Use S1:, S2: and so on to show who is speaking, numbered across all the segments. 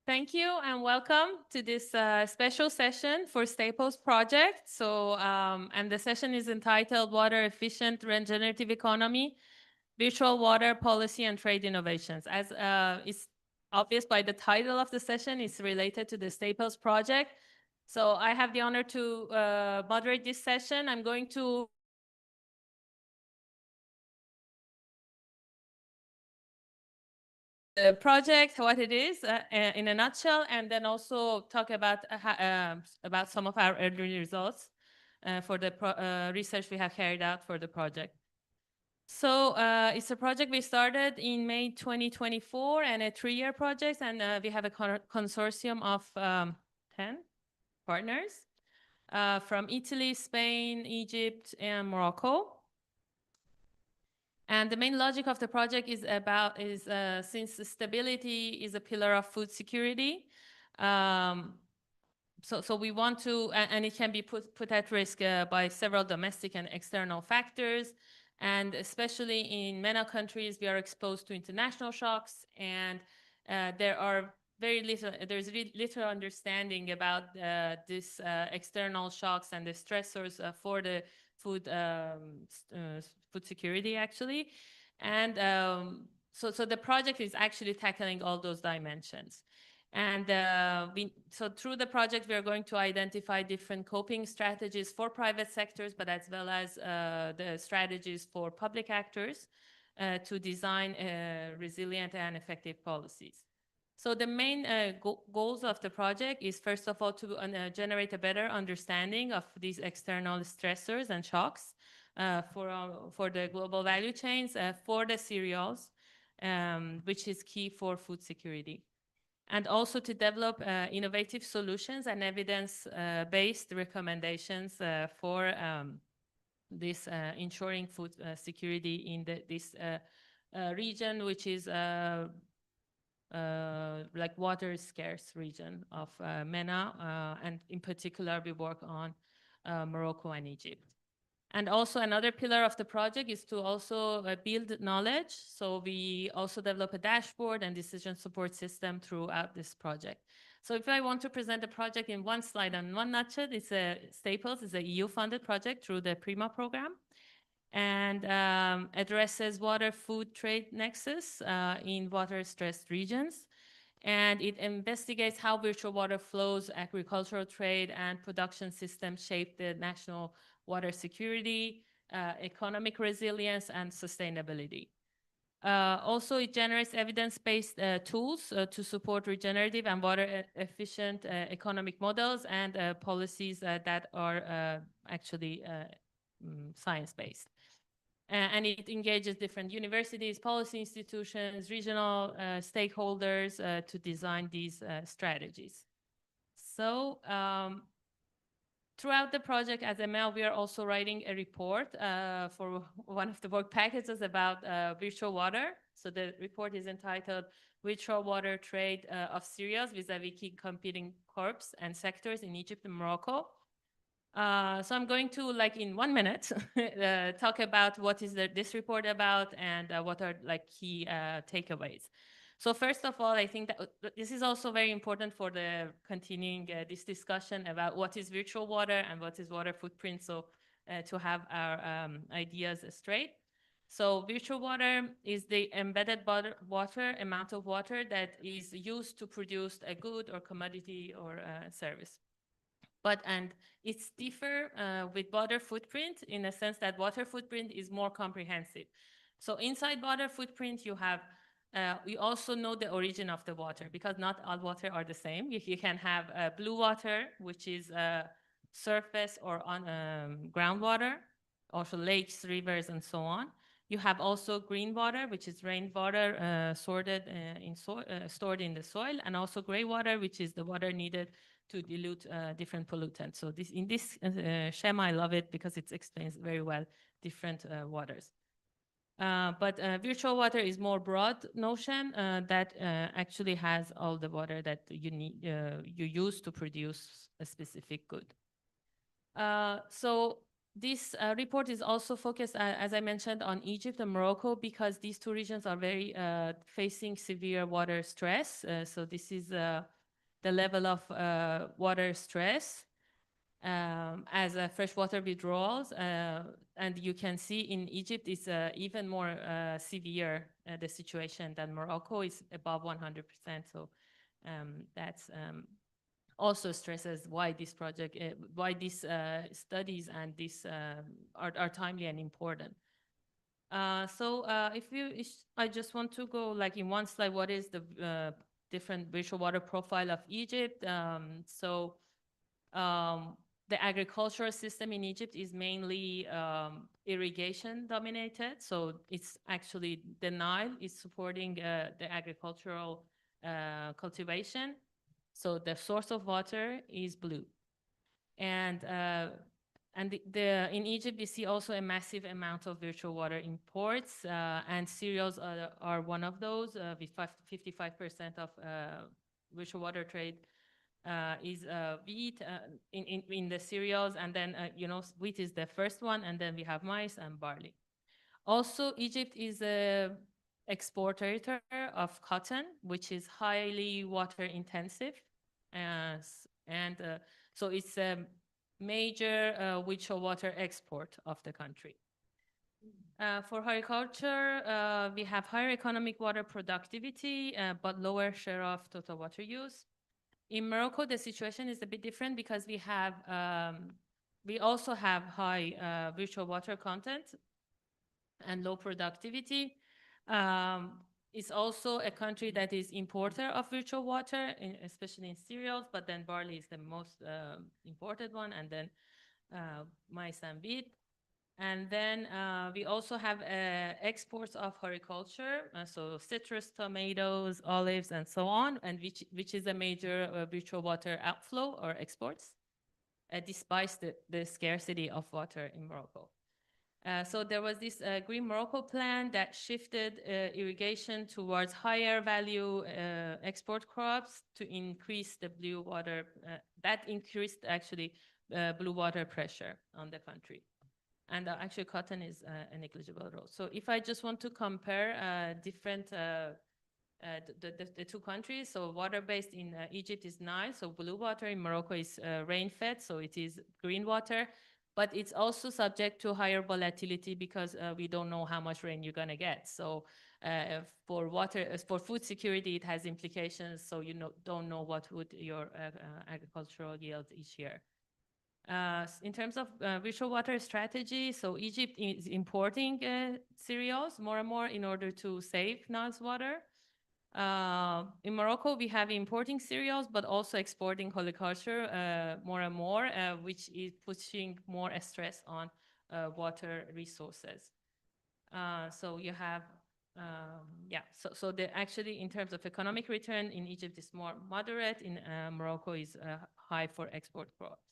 S1: Thank you and welcome to this special session for Staples project. And the session is entitled Water Efficient Regenerative Economy, Virtual Water Policy and Trade Innovations. As is obvious by the title of the session, it's related to the Staples project. So I have the honor to moderate this session. I'm going to the project, what it is in a nutshell, and then also talk about some of our early results for the research we have carried out for the project. So it's a project we started in May 2024 and a 3-year project, and we have a consortium of 10 partners from Italy, Spain, Egypt, and Morocco. And the main logic of the project is since stability is a pillar of food security, so we want to, and it can be put at risk by several domestic and external factors, and especially in MENA countries, we are exposed to international shocks, and there's little understanding about this external shocks and the stressors for the food security, actually. And so the project is actually tackling all those dimensions. And so through the project, we are going to identify different coping strategies for private sectors, but as well as the strategies for public actors to design resilient and effective policies. So the main goals of the project is, first of all, to generate a better understanding of these external stressors and shocks for the global value chains, for the cereals, which is key for food security. And also to develop innovative solutions and evidence-based recommendations for this ensuring food security in this region, which is like water scarce region of MENA, and in particular we work on Morocco and Egypt. And also another pillar of the project is to also build knowledge. So we also develop a dashboard and decision support system throughout this project. So if I want to present the project in one slide and one nutshell, it's Staples is a EU-funded project through the PRIMA program, and addresses water food trade nexus in water-stressed regions. And it investigates how virtual water flows, agricultural trade, and production systems shape the national water security, economic resilience, and sustainability. Also, it generates evidence-based tools to support regenerative and water-efficient economic models and policies that are actually science-based. And it engages different universities, policy institutions, regional stakeholders to design these strategies. So throughout the project as EMEA, we are also writing a report for one of the work packages about virtual water. So the report is entitled Virtual Water Trade of Cereals vis-a-vis key competing corps and sectors in Egypt and Morocco. So I'm going to, like in 1 minute, talk about what is this report about and what are like key takeaways. So first of all, I think that this is also very important for the continuing this discussion about what is virtual water and what is water footprint, so to have our ideas straight. So virtual water is the embedded water, amount of water that is used to produce a good or commodity or service. And it's differ with water footprint in a sense that water footprint is more comprehensive. So inside water footprint, you have we also know the origin of the water, because not all water are the same. You can have blue water, which is surface or on groundwater, also lakes, rivers, and so on. You have also green water, which is rainwater stored in the soil, and also gray water, which is the water needed to dilute different pollutants. So in this schema, I love it because it explains very well different waters. But virtual water is more broad notion that actually has all the water that you need, you use to produce a specific good. So This report is also focused, as I mentioned, on Egypt and Morocco because these two regions are very facing severe water stress. So this is the level of water stress as freshwater withdrawals. And you can see in Egypt is even more severe, the situation than Morocco is above 100%. So that's also stresses why this project, why these studies and this are timely and important. I just want to go like in one slide, what is the different virtual water profile of Egypt? The agricultural system in Egypt is mainly irrigation dominated. So it's actually the Nile is supporting the agricultural cultivation. So the source of water is blue. And in Egypt, we see also a massive amount of virtual water imports, and cereals are one of those. With 55% of virtual water trade is wheat in the cereals, and then wheat is the first one, and then we have maize and barley. Also, Egypt is a exporter of cotton, which is highly water intensive, so it's a major virtual water export of the country. For horticulture, we have higher economic water productivity, but lower share of total water use. In Morocco, the situation is a bit different because we also have high virtual water content and low productivity. It's also a country that is importer of virtual water, especially in cereals, but then barley is the most imported one, and then maize and wheat. And then we also have exports of horticulture, so citrus, tomatoes, olives, and so on, and which is a major virtual water outflow or exports, despite the scarcity of water in Morocco. So there was this Green Morocco plan that shifted irrigation towards higher value export crops to increase the blue water. That increased actually blue water pressure on the country. And actually cotton is a negligible role. So if I just want to compare different, the two countries, so water-based in Egypt is Nile, so blue water. In Morocco is rain-fed, so it is green water. But it's also subject to higher volatility because we don't know how much rain you're gonna get. So for food security, it has implications. So you don't know what would your agricultural yield each year. In terms of virtual water strategy, so Egypt is importing cereals more and more in order to save Nile's water. In Morocco, we have importing cereals, but also exporting horticulture more and more, which is pushing more stress on water resources. So you have, so actually in terms of economic return in Egypt is more moderate, in Morocco is high for export crops.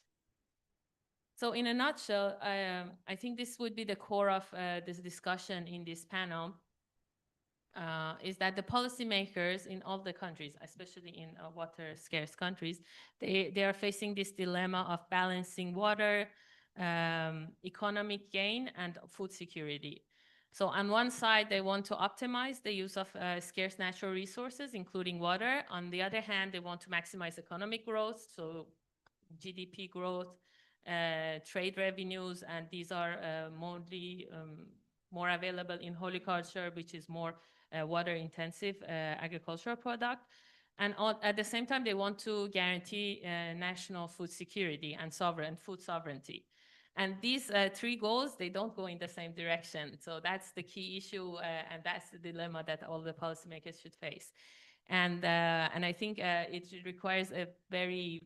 S1: So in a nutshell, I think this would be the core of this discussion in this panel. Is that the policymakers in all the countries, especially in water-scarce countries, they are facing this dilemma of balancing water, economic gain, and food security. So on one side, they want to optimize the use of scarce natural resources, including water. On the other hand, they want to maximize economic growth, so GDP growth, trade revenues, and these are more available in horticulture, which is more water-intensive agricultural product. And at the same time, they want to guarantee national food security and food sovereignty. And these three goals, they don't go in the same direction. So that's the key issue, and that's the dilemma that all the policymakers should face. And I think it requires a very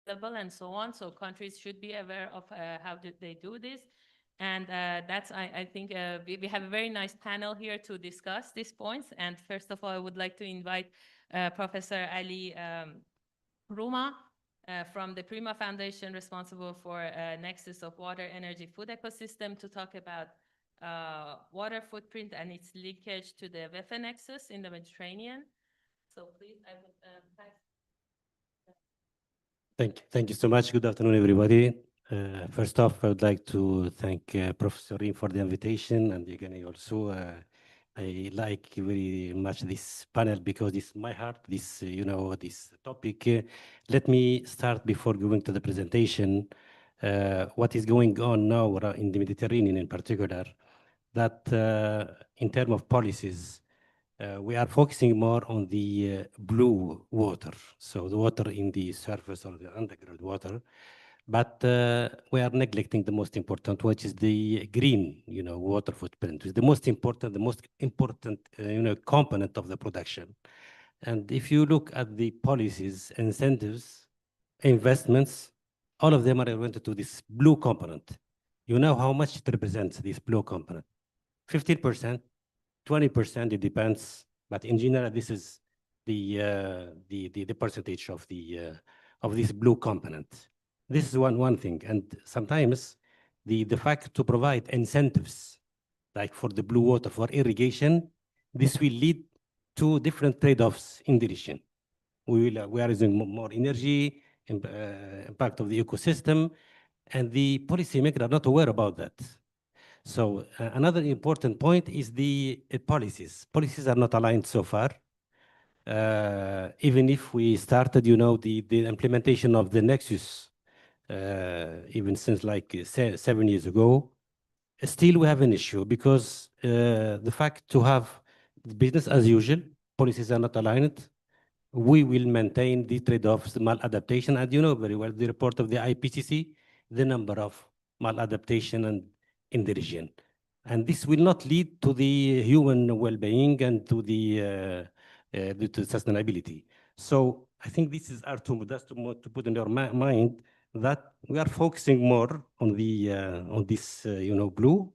S1: and so on. So countries should be aware of how they do this. And that's, I think, we have a very nice panel here to discuss these points. And first of all, I would like to invite Professor Ali Rhouma from the PRIMA Foundation, responsible for Nexus of Water, Energy, Food Ecosystem, to talk about water footprint and its linkage to the WEFE Nexus in the Mediterranean. So please, I would pass.
S2: Thank you so much. Good afternoon, everybody. First off, I would like to thank Professor Reem for the invitation, and Yeganeh also. I like very much this panel because it's my heart, this, this topic. Let me start before going to the presentation. What is going on now in the Mediterranean in particular, that in terms of policies, we are focusing more on the blue water, so the water in the surface or the underground water, but we are neglecting the most important, which is the green, water footprint, which is the most important, component of the production. And if you look at the policies, incentives, investments, all of them are oriented to this blue component. You know how much it represents, this blue component? 15%, 20%, it depends. But in general, this is the percentage of this blue component. This is one thing. And sometimes the fact to provide incentives, like for the blue water, for irrigation, this will lead to different trade-offs in the region. We are using more energy, impact of the ecosystem, and the policymakers are not aware about that. So another important point is the policies. Policies are not aligned so far. Even if we started, the implementation of the Nexus, even since like 7 years ago, still we have an issue because the fact to have business as usual, policies are not aligned, we will maintain the trade-offs, the maladaptation, and you know very well the report of the IPCC, the number of maladaptation and in the region. And this will not lead to the human well-being and to the sustainability. So I think this is our just to put in your mind that we are focusing more on the on this blue.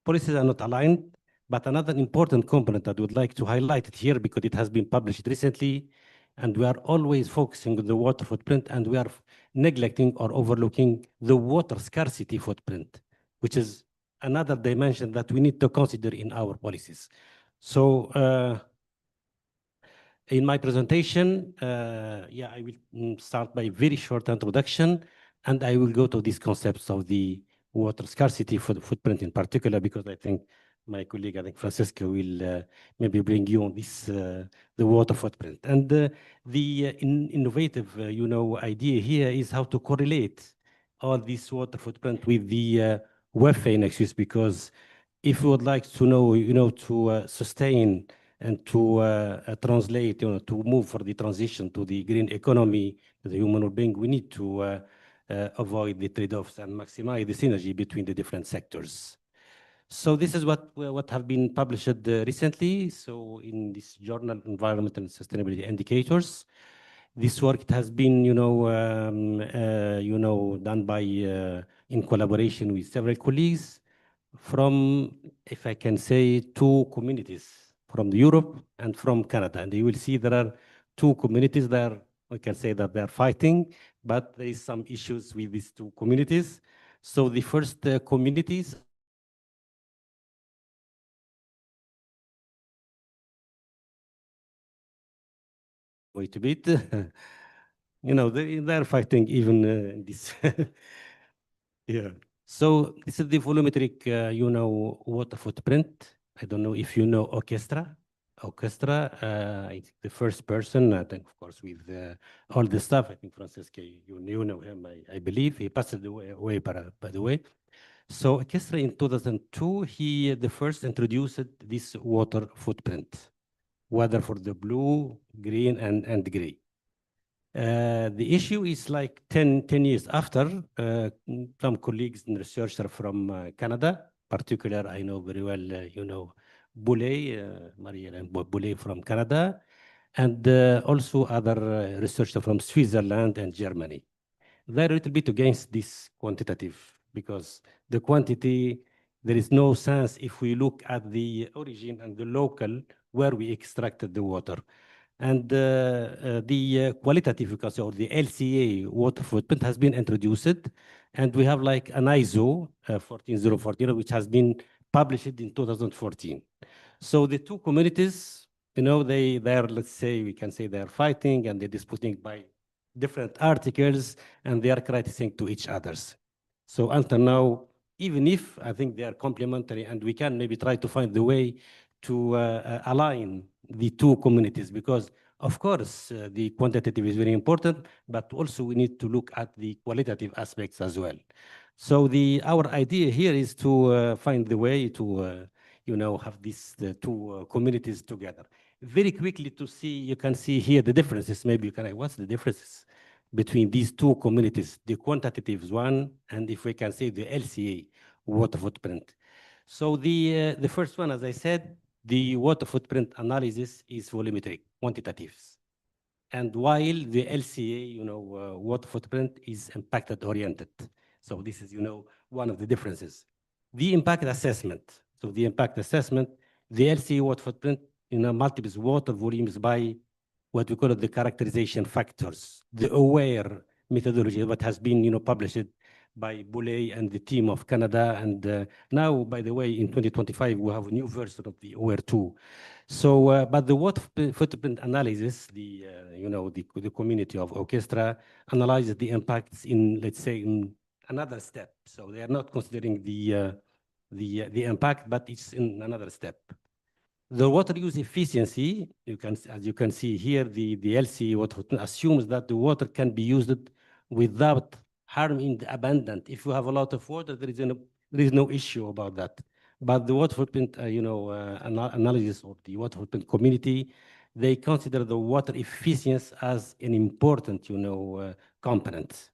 S2: Policies are not aligned, but another important component that I would like to highlight it here because it has been published recently, and we are always focusing on the water footprint, and we are neglecting or overlooking the water scarcity footprint, which is another dimension that we need to consider in our policies. So in my presentation, I will start by a very short introduction, and I will go to these concepts of the water scarcity for the footprint in particular, because I think my colleague, Francesca, will maybe bring you on this, the water footprint. And the innovative, idea here is how to correlate all this water footprint with the WEFE Nexus, because if we would like to know, to sustain and to translate, to move for the transition to the green economy, to the human well-being, we need to avoid the trade-offs and maximize the synergy between the different sectors. So this is what have been published recently. So in this journal, Environmental and Sustainability Indicators, this work has been, done by in collaboration with several colleagues from, if I can say, two communities, from Europe and from Canada. And you will see there are two communities there. We can say that they're fighting, but there is some issues with these two communities. So the first communities wait a bit. They're fighting even in this. Yeah. So this is the volumetric, water footprint. I don't know if you know Orchestra. Orchestra, the first person, I think, of course, with all the stuff. I think, Francesca, you know him, I believe. He passed away, by the way. So Orchestra in 2002, he the first introduced this water footprint, whether for the blue, green, and gray. The issue is like 10 years after, some colleagues and researchers from Canada, particular, I know very well, Boulay, Marielle Boulay from Canada, and also other researchers from Switzerland and Germany. They're a little bit against this quantitative because the quantity, there is no sense if we look at the origin and the local where we extracted the water. And the qualitative, because or the LCA water footprint has been introduced, and we have like an ISO 14014, which has been published in 2014. So the two communities they're, let's say, we can say they're fighting and they're disputing by different articles and they are criticizing to each others. So until now, even if I think they are complementary and we can maybe try to find the way to align the two communities, because of course the quantitative is very important, but also we need to look at the qualitative aspects as well. So our idea here is to find the way to have these two communities together. Very quickly to see, you can see here the differences. Maybe you can, what's the differences between these two communities, the quantitative one, and if we can say the LCA, water footprint. So the first one, as I said, the water footprint analysis is volumetric, quantitatives. And while the LCA, water footprint is impacted oriented. So this is, one of the differences. The impact assessment. So the impact assessment, the LCA water footprint, multiples water volumes by what we call it the characterization factors, the AWARE methodology that has been, published by Boulay and the team of Canada. And now, by the way, in 2025, we have a new version of the AWARE 2. So, but the water footprint analysis, the community of orchestra analyzes the impacts in, let's say, in another step. So they are not considering the impact, but it's in another step. The water use efficiency, as you can see here, the LC water assumes that the water can be used without harming the abundant. If you have a lot of water, there is no issue about that. But the water footprint, analysis of the water footprint community, they consider the water efficiency as an important, component.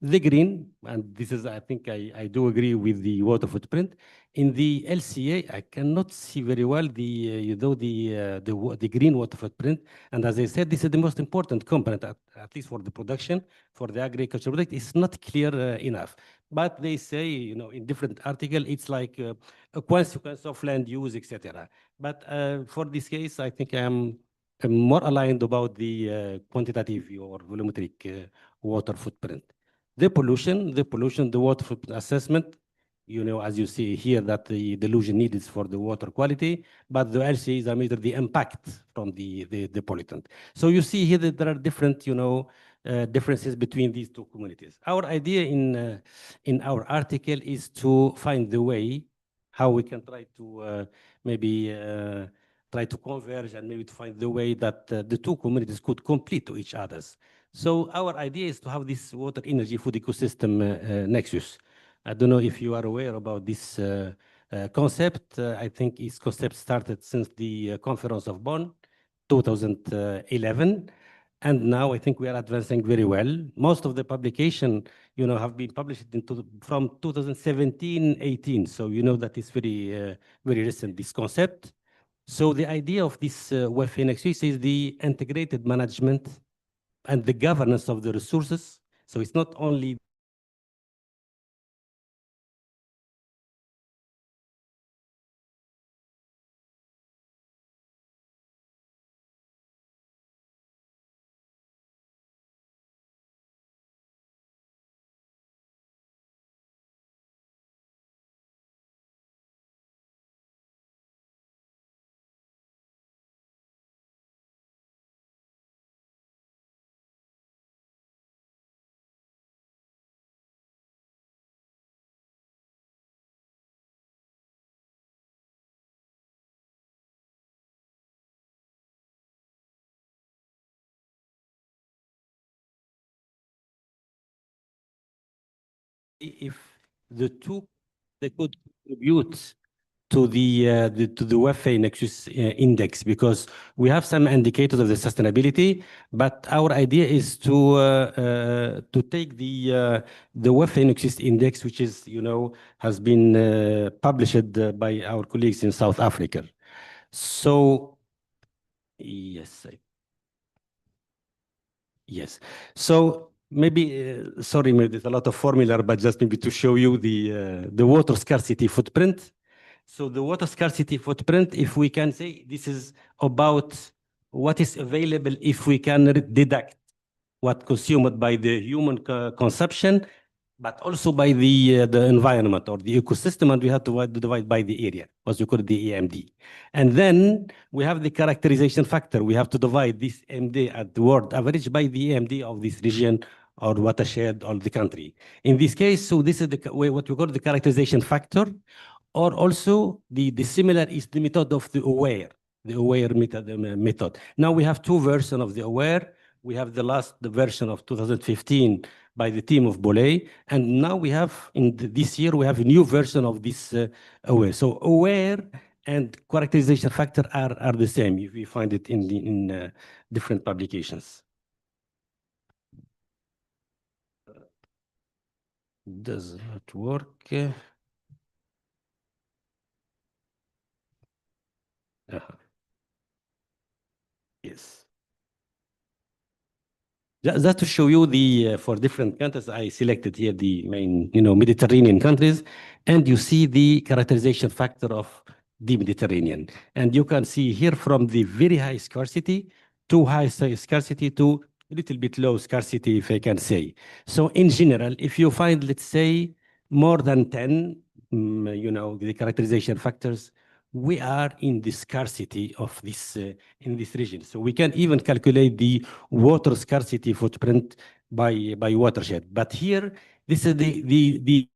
S2: The green, and this is, I think I do agree with the water footprint. In the LCA, I cannot see very well the green water footprint. And as I said, this is the most important component, at least for the production, for the agriculture product. It's not clear enough. But they say, in different articles, it's like a consequence of land use, etc. But for this case, I think I'm more aligned about the quantitative or volumetric water footprint. The pollution, the water footprint assessment, as you see here, that the dilution needed for the water quality, but the LCAs are measured the impact from the pollutant. So you see here that there are different, differences between these two communities. Our idea in our article is to find the way how we can try to maybe try to converge and maybe to find the way that the two communities could complete to each other's. So our idea is to have this water energy food ecosystem nexus. I don't know if you are aware about this concept. I think this concept started since the conference of Bonn, 2011. And now I think we are advancing very well. Most of the publication, have been published from 2017-18. So that is very, very recent, this concept. So the idea of this WEFE Nexus is the integrated management and the governance of the resources. So it's not only if the two they could contribute to the WEFE Nexus index, because we have some indicators of the sustainability, but our idea is to take the WEFE Nexus index, which is has been published by our colleagues in South Africa. So yes, yes. So maybe, sorry, maybe there's a lot of formula, but just maybe to show you the water scarcity footprint. So the water scarcity footprint, if we can say, this is about what is available if we can deduct what consumed by the human consumption, but also by the environment or the ecosystem, and we have to divide by the area, what we call the EMD. And then we have the characterization factor. We have to divide this EMD at the world average by the EMD of this region or watershed or the country. In this case, so this is what we call the characterization factor, or also the similar is the method of the aware method. Now we have two versions of the aware. We have the version of 2015 by the team of Bolay, and now we have this year we have a new version of this aware. So aware and characterization factor are the same. If we find it in different publications. Does not work. Yes. Just to show you the for different countries, I selected here the main, Mediterranean countries, and you see the characterization factor of the Mediterranean. And you can see here from the very high scarcity to high scarcity to a little bit low scarcity, if I can say. So in general, if you find, let's say, more than 10, the characterization factors, we are in the scarcity of this in this region. So we can even calculate the water scarcity footprint by watershed. But here, this is the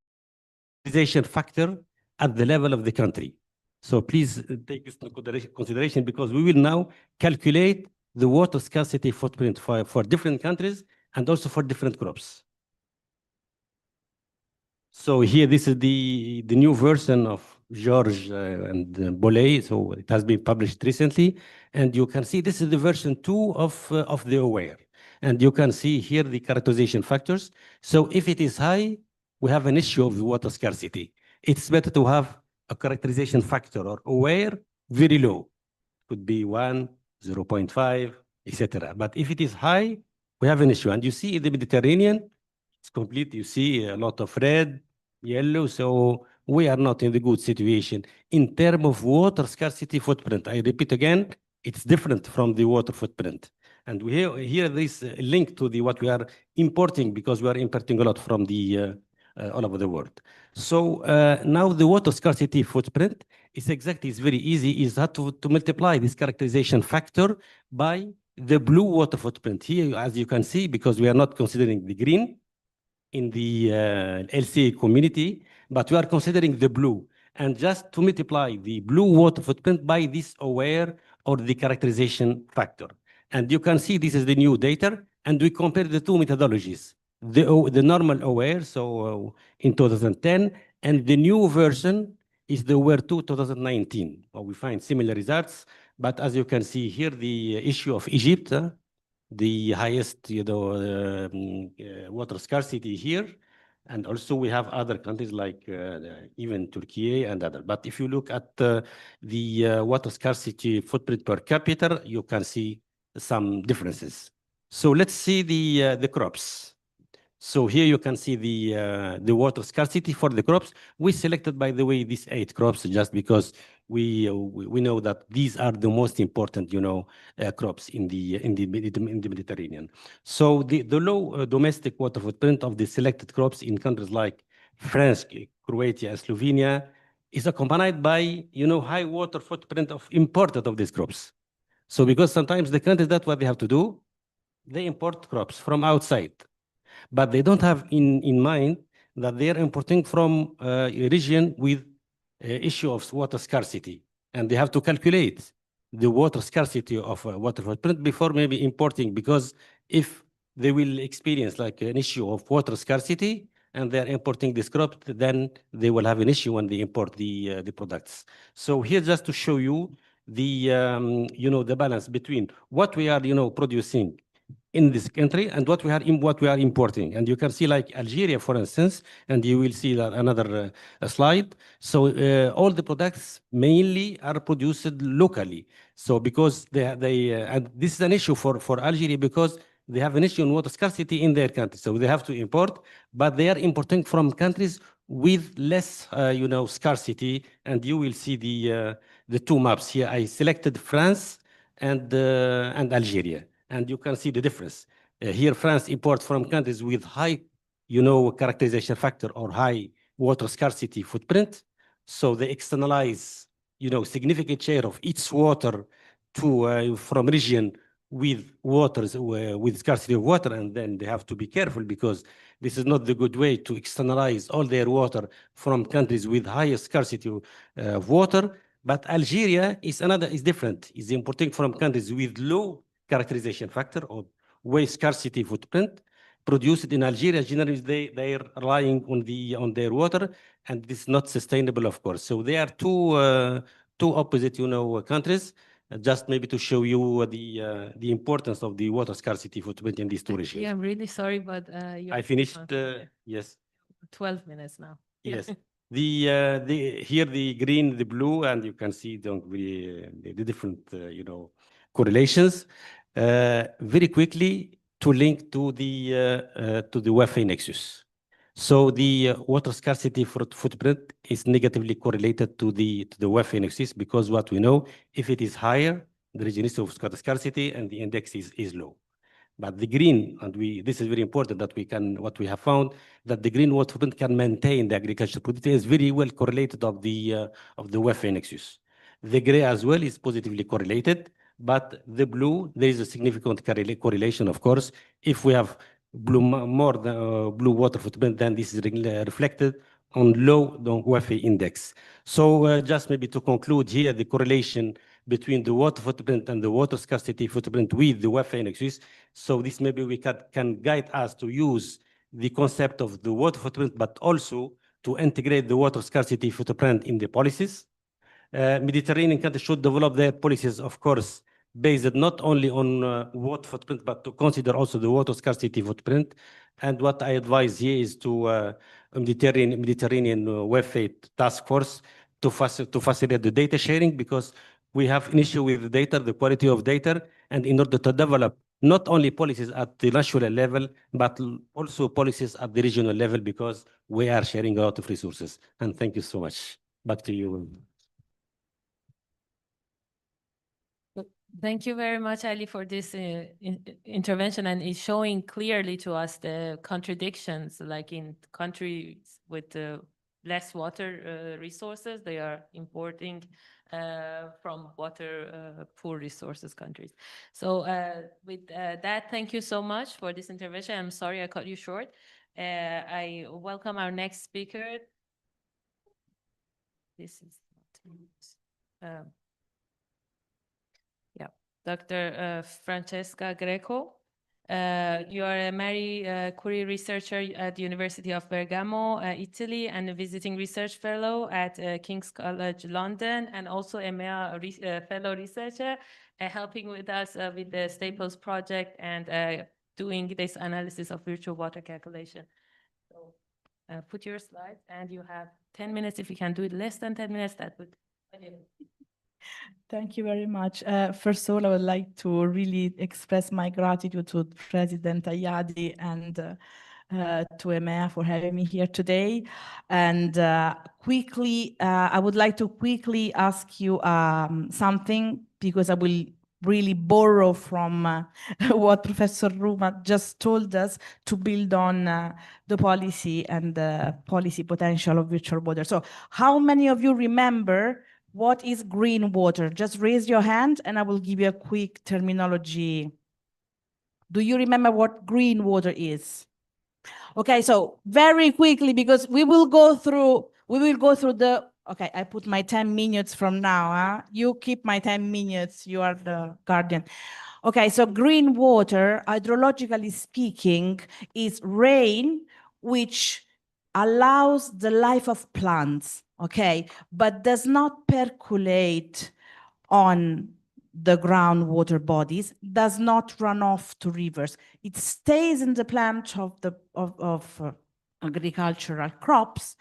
S2: utilization factor at the level of the country. So please take this into consideration, because we will now calculate the water scarcity footprint for different countries and also for different crops. So here, this is the new version of George and Bolay. So it has been published recently, and you can see this is the version 2 of the aware, and you can see here the characterization factors. So if it is high, we have an issue of water scarcity. It's better to have a characterization factor or aware very low, could be 1, 0.5, etc. But if it is high, we have an issue. And you see in the Mediterranean, it's complete. You see a lot of red, yellow. So we are not in the good situation in terms of water scarcity footprint. I repeat again, it's different from the water footprint. And we here this link to what we are importing, because we are importing a lot from the all over the world. So now the water scarcity footprint is it's very easy, is that to multiply this characterization factor by the blue water footprint. Here, as you can see, because we are not considering the green in the LCA community, but we are considering the blue. And just to multiply the blue water footprint by this aware or the characterization factor. And you can see this is the new data, and we compare the two methodologies. The normal aware, so in 2010, and the new version is the aware 2 2019. Well, we find similar results, but as you can see here, the issue of Egypt, the highest, water scarcity here. And also we have other countries like even Turkey and other. But if you look at the water scarcity footprint per capita, you can see some differences. So let's see the crops. So here you can see the water scarcity for the crops. We selected, by the way, these 8 crops just because we know that these are the most important, crops in the Mediterranean. So the low domestic water footprint of the selected crops in countries like France, Croatia, and Slovenia is accompanied by, high water footprint of imported of these crops. So because sometimes the countries, that's what they have to do, they import crops from outside. But they don't have in mind that they are importing from a region with issue of water scarcity. And they have to calculate the water scarcity of water footprint before maybe importing, because if they will experience like an issue of water scarcity and they're importing this crop, then they will have an issue when they import the products. So here, just to show you the the balance between what we are producing in this country and what we are importing. And you can see like Algeria, for instance, and you will see that another slide. So all the products mainly are produced locally. So because and this is an issue for Algeria, because they have an issue on water scarcity in their country. So they have to import, but they are importing from countries with less scarcity. And you will see the two maps here. I selected France and Algeria. And you can see the difference. Here, France imports from countries with high, characterization factor or high water scarcity footprint. So they externalize, significant share of its water to from region with waters with scarcity of water, and then they have to be careful because this is not the good way to externalize all their water from countries with higher scarcity of water. But Algeria is different. It's importing from countries with low characterization factor or way scarcity footprint. Produced in Algeria, generally they are relying on their water, and this is not sustainable, of course. So they are two opposite, countries. Just maybe to show you the importance of the water scarcity footprint in these two regions.
S1: Yeah, I'm really sorry, but
S2: I finished. Yes.
S1: 12 minutes now.
S2: Yes. Here the green, the blue, and you can see the different correlations. Very quickly to link to the WEFE Nexus. So the water scarcity footprint is negatively correlated to the WEFE Nexus because what we know, if it is higher, the region is of water scarcity and the index is low. But the green, and this is very important that what we have found, that the green water footprint can maintain the agricultural productivity is very well correlated of the WEFE Nexus. The gray as well is positively correlated, but the blue, there is a significant correlation, of course. If we have more than blue water footprint, then this is reflected on low WEFE index. So just maybe to conclude here, the correlation between the water footprint and the water scarcity footprint with the WEFE Nexus. So this maybe we can guide us to use the concept of the water footprint, but also to integrate the water scarcity footprint in the policies. Mediterranean countries should develop their policies, of course, based not only on water footprint, but to consider also the water scarcity footprint. And what I advise here is to Mediterranean WEFE task force to facilitate the data sharing, because we have an issue with the data, the quality of data, and in order to develop not only policies at the national level, but also policies at the regional level, because we are sharing a lot of resources. And thank you so much. Back to you.
S1: Thank you very much, Ali, for this intervention, and it's showing clearly to us the contradictions, like in countries with less water resources, they are importing from water poor resources countries. So with that, thank you so much for this intervention. I'm sorry I cut you short. I welcome our next speaker. This is Dr. Francesca Greco. You are a Marie Curie researcher at the University of Bergamo, Italy, and a visiting research fellow at King's College London, and also EMEA fellow researcher, helping with us with the Staples project and doing this analysis of virtual water calculation. So put your slides, and you have 10 minutes. If you can do it less than 10 minutes, that would.
S3: Thank you very much. First of all, I would like to really express my gratitude to President Ayadi and to EMEA for having me here today. And quickly, I would like to quickly ask you something, because I will really borrow from what Professor Rhouma just told us to build on the policy and the policy potential of virtual water. So how many of you remember what is green water? Just raise your hand and I will give you a quick terminology. Do you remember what green water is? Okay, so very quickly, because we will go through the, okay, I put my 10 minutes from now. Huh? You keep my 10 minutes, you are the guardian. Okay, so green water, hydrologically speaking, is rain which allows the life of plants, okay, but does not percolate on the groundwater bodies, does not run off to rivers. It stays in the plant of agricultural crops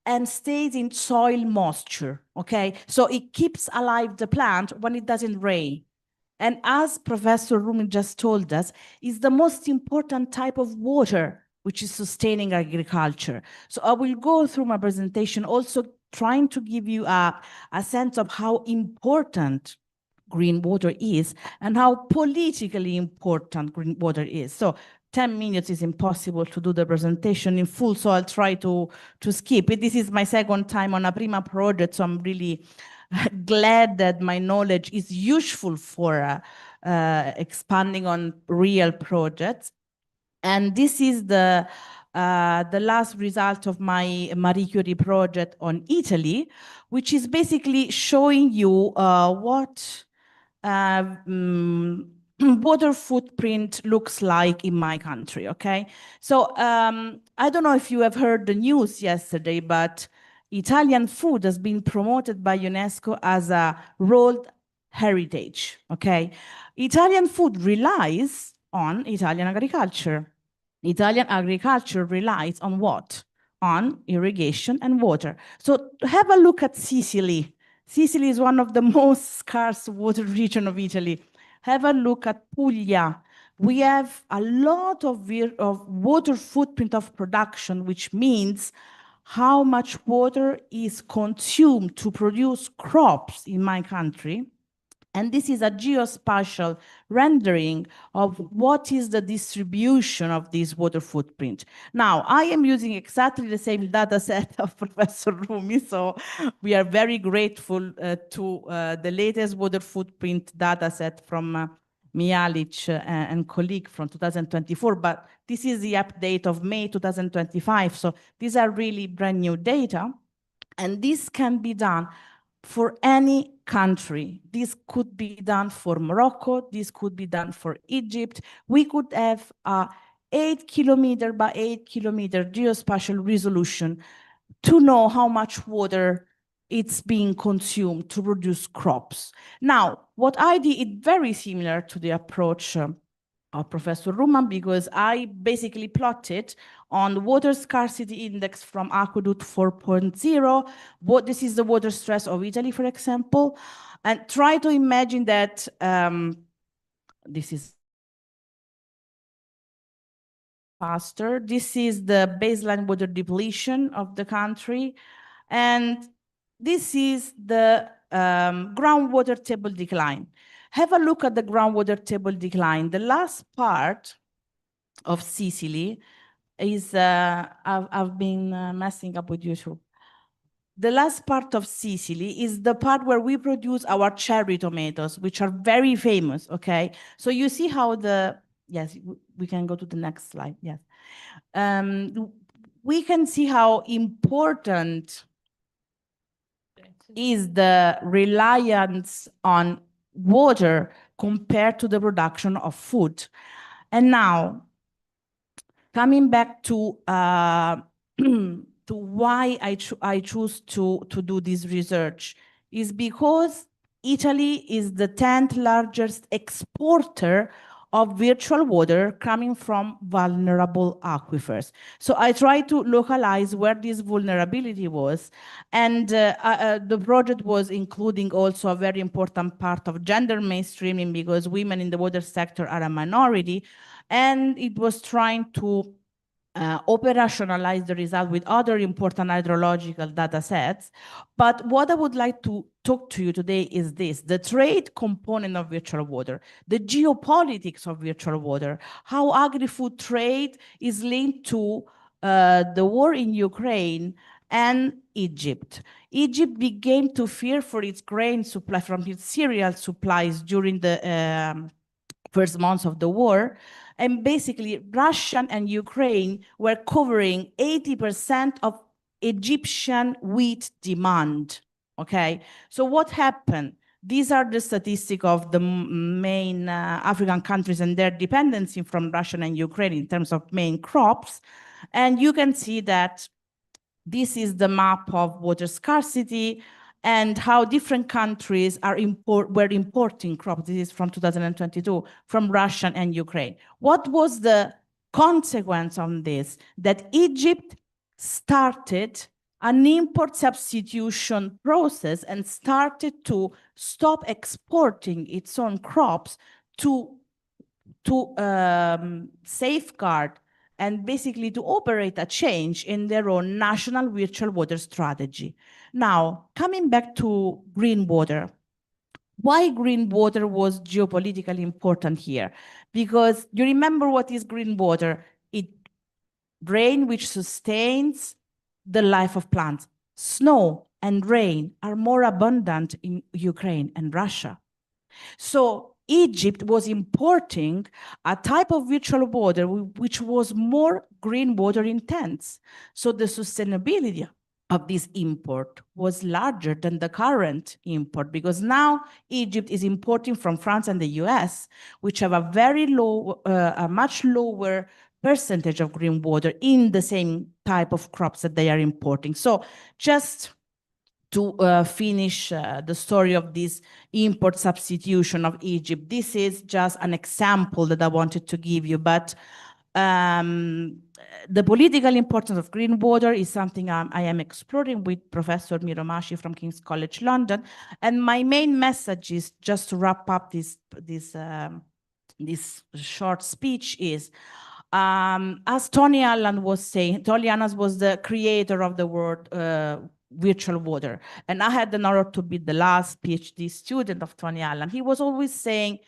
S3: and stays in soil moisture, okay? So it keeps alive the plant when it doesn't rain. And as Professor Rhouma just told us, is the most important type of water which is sustaining agriculture. So I will go through my presentation also trying to give you a sense of how important green water is and how politically important green water is. So 10 minutes is impossible to do the presentation in full, so I'll try to skip it. This is my second time on a PRIMA project, so I'm really glad that my knowledge is useful for expanding on real projects. And this is the last result of my Marie Curie project on Italy, which is basically showing you what water footprint looks like in my country, okay? So I don't know if you have heard the news yesterday, but Italian food has been promoted by UNESCO as a World Heritage, okay? Italian food relies on Italian agriculture. Italian agriculture relies on what? On irrigation and water. So have a look at Sicily. Sicily is one of the most scarce water region of Italy. Have a look at Puglia. We have a lot of water footprint of production, which means how much water is consumed to produce crops in my country. And this is a geospatial rendering of what is the distribution of this water footprint. Now, I am using exactly the same data set of Professor Rhouma, so we are very grateful to the latest water footprint data set from Mijalic and colleague from 2024, but this is the update of May 2025, so these are really brand new data, and this can be done for any country. This could be done for Morocco, this could be done for Egypt. We could have a 8 kilometer by 8 kilometer geospatial resolution to know how much water it's being consumed to produce crops. Now, what I did is very similar to the approach of Professor Rhouma, because I basically plotted on the water scarcity index from aqueduct 4.0. This is the water stress of Italy, for example, and try to imagine that this is faster. This is the baseline water depletion of the country, and this is the groundwater table decline. Have a look at the groundwater table decline. The last part of Sicily is, I've been messing up with YouTube. The last part of Sicily is the part where we produce our cherry tomatoes, which are very famous, okay? So you see how yes, we can go to the next slide, yes. We can see how important is the reliance on water compared to the production of food. And now, coming back to to why I choose to do this research is because Italy is the 10th largest exporter of virtual water coming from vulnerable aquifers. So I tried to localize where this vulnerability was, and the project was including also a very important part of gender mainstreaming, because women in the water sector are a minority, and it was trying to operationalize the result with other important hydrological data sets. But what I would like to talk to you today is this: the trade component of virtual water, the geopolitics of virtual water, how agri-food trade is linked to the war in Ukraine and Egypt. Egypt began to fear for its grain supply from its cereal supplies during the first months of the war. And basically, Russia and Ukraine were covering 80% of Egyptian wheat demand, okay? So what happened? These are the statistics of the main African countries and their dependency from Russia and Ukraine in terms of main crops. And you can see that this is the map of water scarcity and how different countries were importing crops. This is from 2022, from Russia and Ukraine. What was the consequence on this? That Egypt started an import substitution process and started to stop exporting its own crops to safeguard and basically to operate a change in their own national virtual water strategy. Now, coming back to green water, why green water was geopolitically important here? Because you remember what is green water? It rain which sustains the life of plants. Snow and rain are more abundant in Ukraine and Russia. So Egypt was importing a type of virtual water which was more green water intense. So the sustainability of this import was larger than the current import, because now Egypt is importing from France and the US, which have a very low, a much lower percentage of green water in the same type of crops that they are importing. So just to finish the story of this import substitution of Egypt, this is just an example that I wanted to give you, but the political importance of green water is something I am exploring with Professor Miromashi from King's College London. And my main message is, just to wrap up this short speech, is, as Tony Allen was saying, Tony Allen was the creator of the word virtual water. And I had the honor to be the last PhD student of Tony Allen. He was always saying,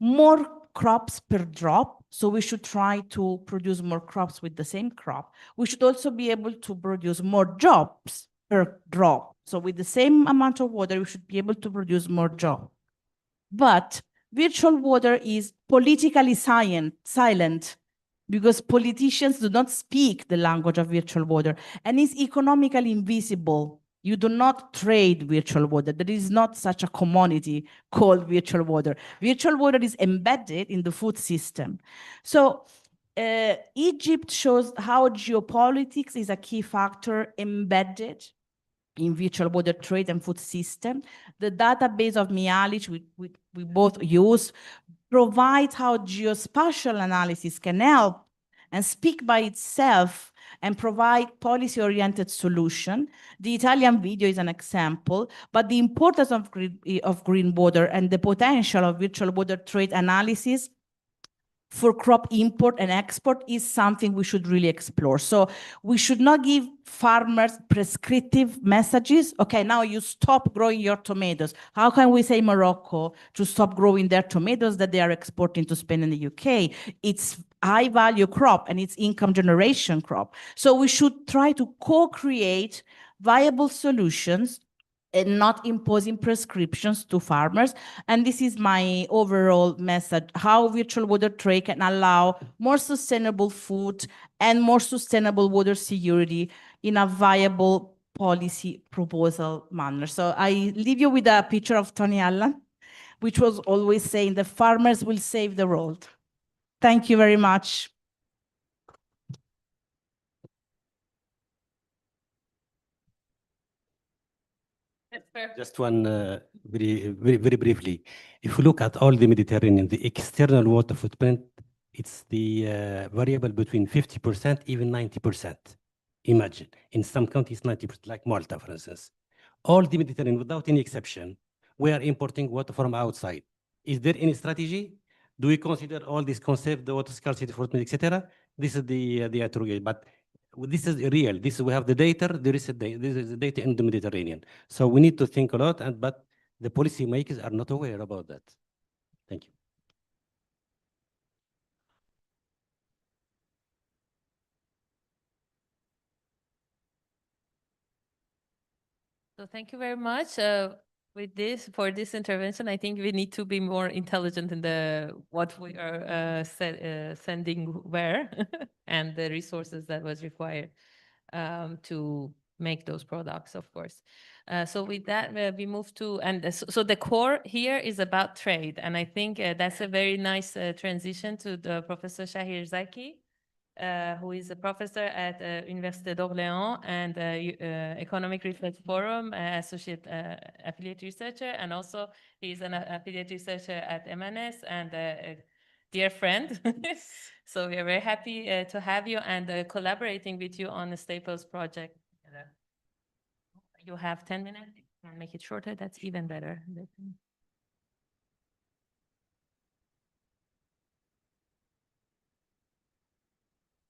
S3: more crops per drop. So we should try to produce more crops with the same crop. We should also be able to produce more jobs per drop. So with the same amount of water, we should be able to produce more jobs. But virtual water is politically silent, because politicians do not speak the language of virtual water, and is economically invisible. You do not trade virtual water. There is not such a commodity called virtual water. Virtual water is embedded in the food system. So Egypt shows how geopolitics is a key factor embedded in virtual water trade and food system. The database of Mialic, we both use, provides how geospatial analysis can help and speak by itself and provide policy-oriented solution. The Italian video is an example, but the importance of green water and the potential of virtual water trade analysis for crop import and export is something we should really explore. So we should not give farmers prescriptive messages. Okay, now you stop growing your tomatoes. How can we say Morocco to stop growing their tomatoes that they are exporting to Spain and the UK? It's high value crop and it's income generation crop. So we should try to co-create viable solutions and not imposing prescriptions to farmers. And this is my overall message, how virtual water trade can allow more sustainable food and more sustainable water security in a viable policy proposal manner. So I leave you with a picture of Tony Allen, which was always saying the farmers will save the world. Thank you very much.
S2: Just one very briefly. If we look at all the Mediterranean, the external water footprint, it's the variable between 50%, even 90%. Imagine, in some countries, 90%, like Malta, for instance. All the Mediterranean, without any exception, we are importing water from outside. Is there any strategy? Do we consider all these concepts, the water scarcity, footprint, etc.? This is the interrogation. But this is real. This we have the data. This is the data in the Mediterranean. So we need to think a lot, but the policymakers are not aware about that. Thank you.
S1: So thank you very much. For this intervention, I think we need to be more intelligent in what we are sending where and the resources that was required to make those products, of course. So with that, we move to, and so the core here is about trade. And I think that's a very nice transition to the Professor Shahir Zaki, who is a professor at Université d'Orléans and Economic Research Forum, associate affiliate researcher, and also he's an affiliate researcher at EMANES and a dear friend. So we are very happy to have you and collaborating with you on the Staples project. You have 10 minutes. If you can make it shorter, that's even better.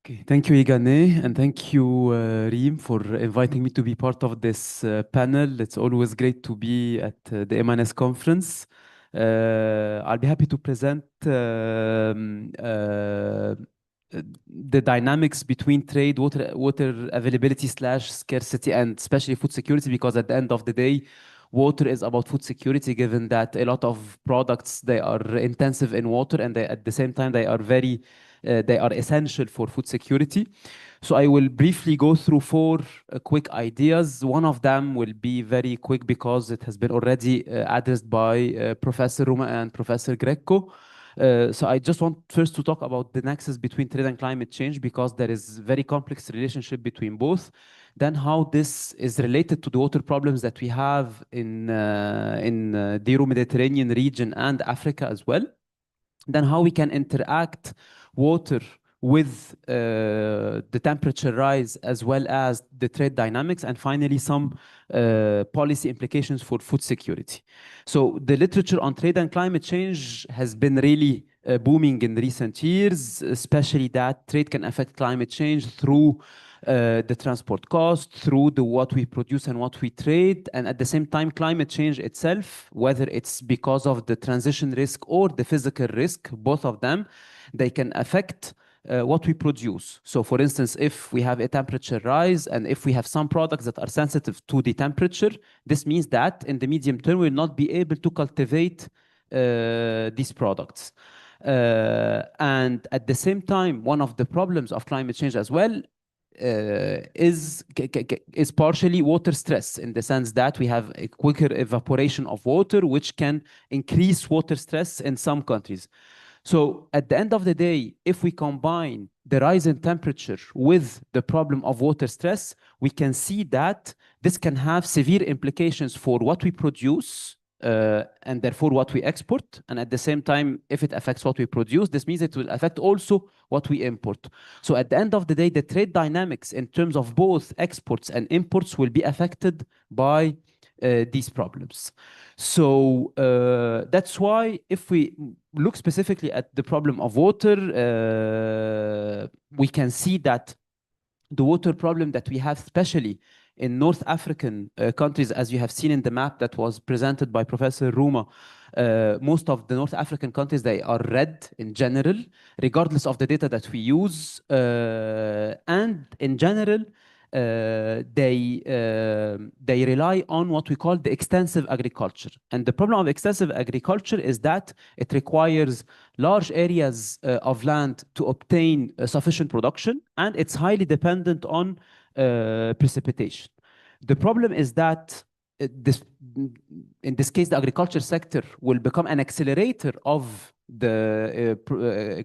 S4: Okay, thank you, Yeganeh, and thank you, Reem, for inviting me to be part of this panel. It's always great to be at the EMANES conference. I'll be happy to present the dynamics between trade, water availability / scarcity, and especially food security, because at the end of the day, water is about food security, given that a lot of products, they are intensive in water, and at the same time, they are essential for food security. So I will briefly go through 4 quick ideas. One of them will be very quick because it has been already addressed by Professor Rhouma and Professor Greco. So I just want first to talk about the nexus between trade and climate change, because there is very complex relationship between both. Then how this is related to the water problems that we have in the Euro-Mediterranean region and Africa as well. Then how we can interact water with the temperature rise as well as the trade dynamics, and finally some policy implications for food security. So the literature on trade and climate change has been really booming in recent years, especially that trade can affect climate change through the transport cost, through what we produce and what we trade, and at the same time climate change itself, whether it's because of the transition risk or the physical risk, both of them, they can affect what we produce. So for instance, if we have a temperature rise and if we have some products that are sensitive to the temperature, this means that in the medium term we will not be able to cultivate these products. And at the same time, one of the problems of climate change as well is partially water stress, in the sense that we have a quicker evaporation of water, which can increase water stress in some countries. So at the end of the day, if we combine the rise in temperature with the problem of water stress, we can see that this can have severe implications for what we produce and therefore what we export. And at the same time, if it affects what we produce, this means it will affect also what we import. So at the end of the day, the trade dynamics in terms of both exports and imports will be affected by these problems. So that's why if we look specifically at the problem of water, we can see that the water problem that we have, especially in North African countries, as you have seen in the map that was presented by Professor Rhouma, most of the North African countries, they are red in general, regardless of the data that we use. And in general, they rely on what we call the extensive agriculture. And the problem of extensive agriculture is that it requires large areas of land to obtain sufficient production, and it's highly dependent on precipitation. The problem is that in this case, the agriculture sector will become an accelerator of the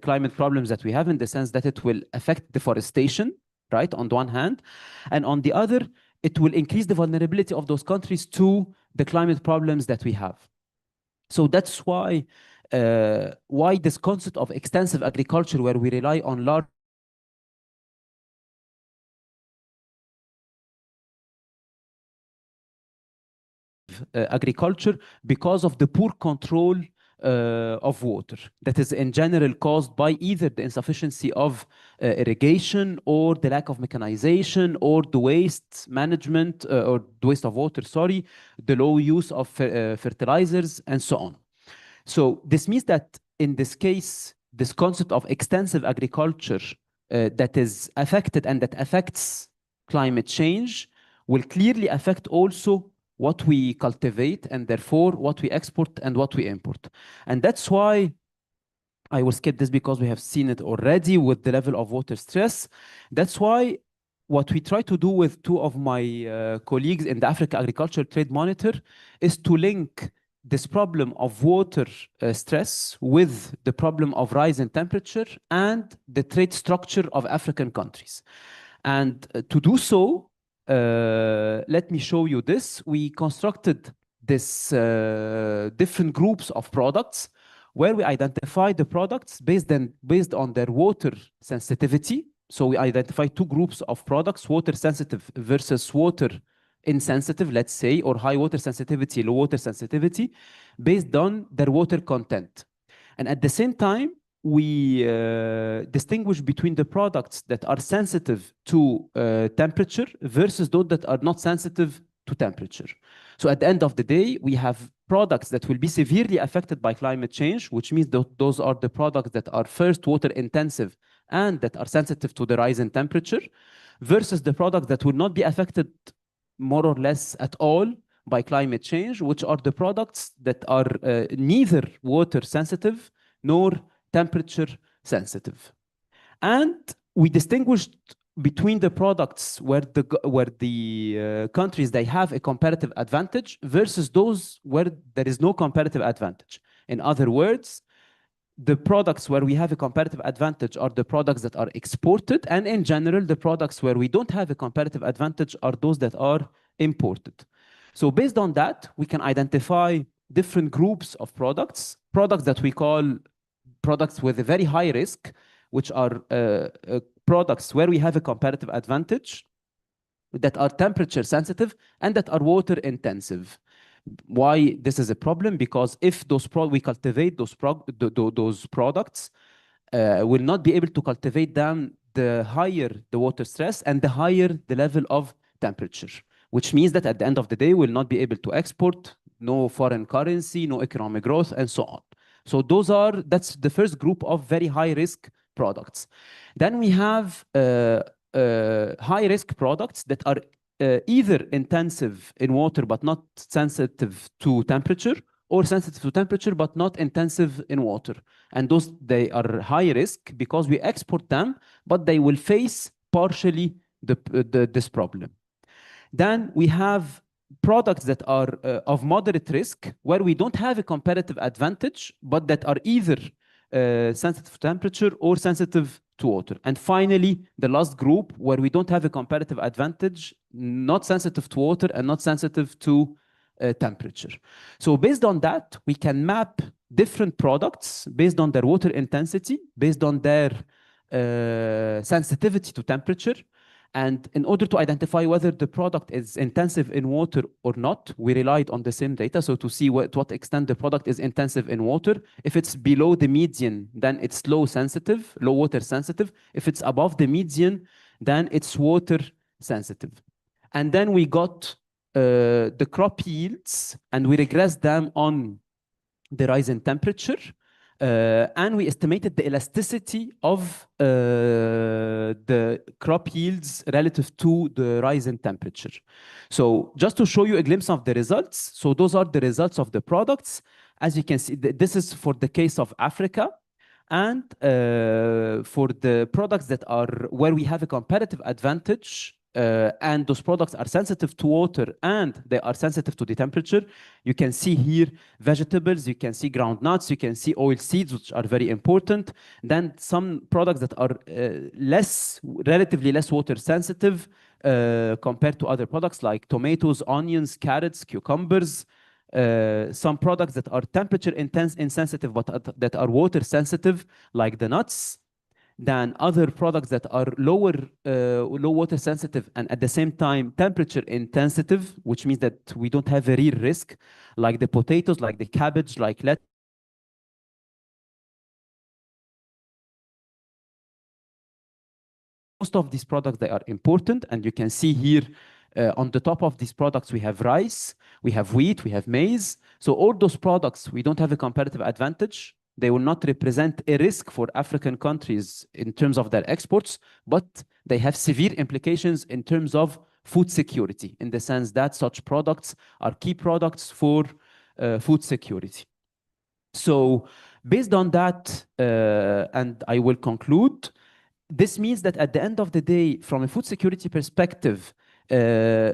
S4: climate problems that we have, in the sense that it will affect deforestation, right, on the one hand, and on the other, it will increase the vulnerability of those countries to the climate problems that we have. So that's why this concept of extensive agriculture, where we rely on large agriculture, because of the poor control of water that is in general caused by either the insufficiency of irrigation, or the lack of mechanization, or the waste management, or the waste of water, sorry, the low use of fertilizers, and so on. So this means that in this case, this concept of extensive agriculture that is affected and that affects climate change will clearly affect also what we cultivate, and therefore what we export and what we import. And that's why I will skip this, because we have seen it already with the level of water stress. That's why what we try to do with 2 of my colleagues in the Africa Agricultural Trade Monitor is to link this problem of water stress with the problem of rise in temperature and the trade structure of African countries. And to do so, let me show you this. We constructed this different groups of products, where we identify the products based on their water sensitivity. So we identify 2 groups of products, water sensitive versus water insensitive, let's say, or high water sensitivity, low water sensitivity, based on their water content. And at the same time, we distinguish between the products that are sensitive to temperature versus those that are not sensitive to temperature. So at the end of the day, we have products that will be severely affected by climate change, which means that those are the products that are first water intensive and that are sensitive to the rise in temperature, versus the products that will not be affected more or less at all by climate change, which are the products that are neither water sensitive nor temperature sensitive. And we distinguished between the products where the countries, they have a comparative advantage versus those where there is no comparative advantage. In other words, the products where we have a comparative advantage are the products that are exported, and in general, the products where we don't have a comparative advantage are those that are imported. So based on that, we can identify different groups of products that we call products with a very high risk, which are products where we have a comparative advantage, that are temperature sensitive, and that are water intensive. Why this is a problem? Because if we cultivate those products, we'll not be able to cultivate them the higher the water stress and the higher the level of temperature, which means that at the end of the day, we'll not be able to export, no foreign currency, no economic growth, and so on. So that's the first group of very high risk products. Then we have high risk products that are either intensive in water but not sensitive to temperature, or sensitive to temperature but not intensive in water. And those, they are high risk because we export them, but they will face partially this problem. Then we have products that are of moderate risk, where we don't have a comparative advantage, but that are either sensitive to temperature or sensitive to water. And finally, the last group, where we don't have a comparative advantage, not sensitive to water and not sensitive to temperature. So based on that, we can map different products based on their water intensity, based on their sensitivity to temperature. And in order to identify whether the product is intensive in water or not, we relied on the same data. So to see to what extent the product is intensive in water. If it's below the median, then it's low water sensitive. If it's above the median, then it's water sensitive. And then we got the crop yields, and we regressed them on the rise in temperature. And we estimated the elasticity of the crop yields relative to the rise in temperature. So just to show you a glimpse of the results, so those are the results of the products. As you can see, this is for the case of Africa. And for the products that are where we have a comparative advantage, and those products are sensitive to water and they are sensitive to the temperature, you can see here vegetables, you can see groundnuts, you can see oil seeds, which are very important. Then some products that are relatively less water sensitive compared to other products like tomatoes, onions, carrots, cucumbers. Some products that are temperature insensitive but that are water sensitive, like the nuts. Than other products that are low water sensitive and at the same time temperature insensitive, which means that we don't have a real risk, like the potatoes, like the cabbage, like lettuce. Most of these products, they are important, and you can see here on the top of these products, we have rice, we have wheat, we have maize. So all those products, we don't have a comparative advantage. They will not represent a risk for African countries in terms of their exports, but they have severe implications in terms of food security, in the sense that such products are key products for food security. So based on that, and I will conclude, this means that at the end of the day, from a food security perspective,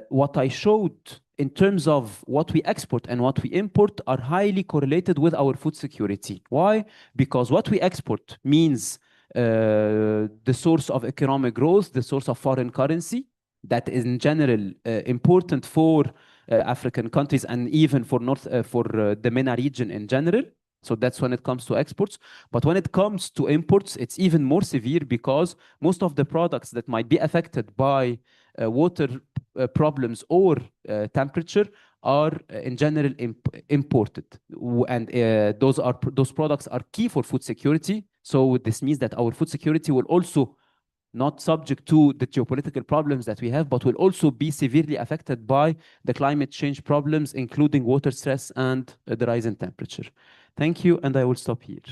S4: what I showed in terms of what we export and what we import are highly correlated with our food security. Why? Because what we export means the source of economic growth, the source of foreign currency, that is in general important for African countries and even for the MENA region in general. So that's when it comes to exports. But when it comes to imports, it's even more severe, because most of the products that might be affected by water problems or temperature are in general imported, and those products are key for food security. So this means that our food security will also not subject to the geopolitical problems that we have, but will also be severely affected by the climate change problems, including water stress and the rise in temperature. Thank you, and I will stop here.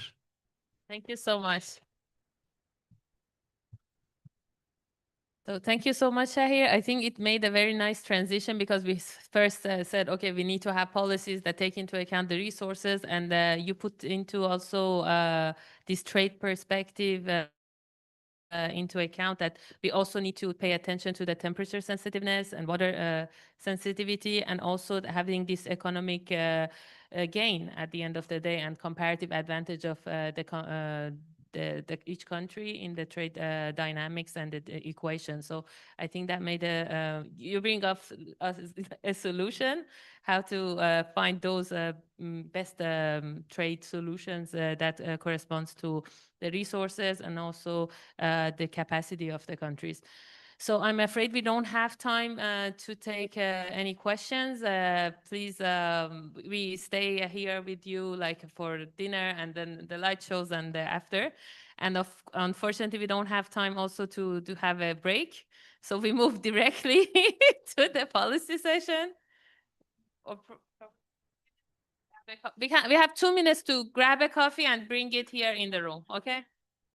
S1: Thank you so much. So thank you so much, Shahir. I think it made a very nice transition because we first said, okay, we need to have policies that take into account the resources, and you put into also this trade perspective into account that we also need to pay attention to the temperature sensitiveness and water sensitivity, and also having this economic gain at the end of the day and comparative advantage of each country in the trade dynamics and the equation. So I think that made you bring up a solution, how to find those best trade solutions that corresponds to the resources and also the capacity of the countries. So I'm afraid we don't have time to take any questions. Please, we stay here with you like for dinner and then the light shows and the after. And unfortunately, we don't have time also to have a break. So we move directly to the policy session. We have 2 minutes to grab a coffee and bring it here in the room, okay?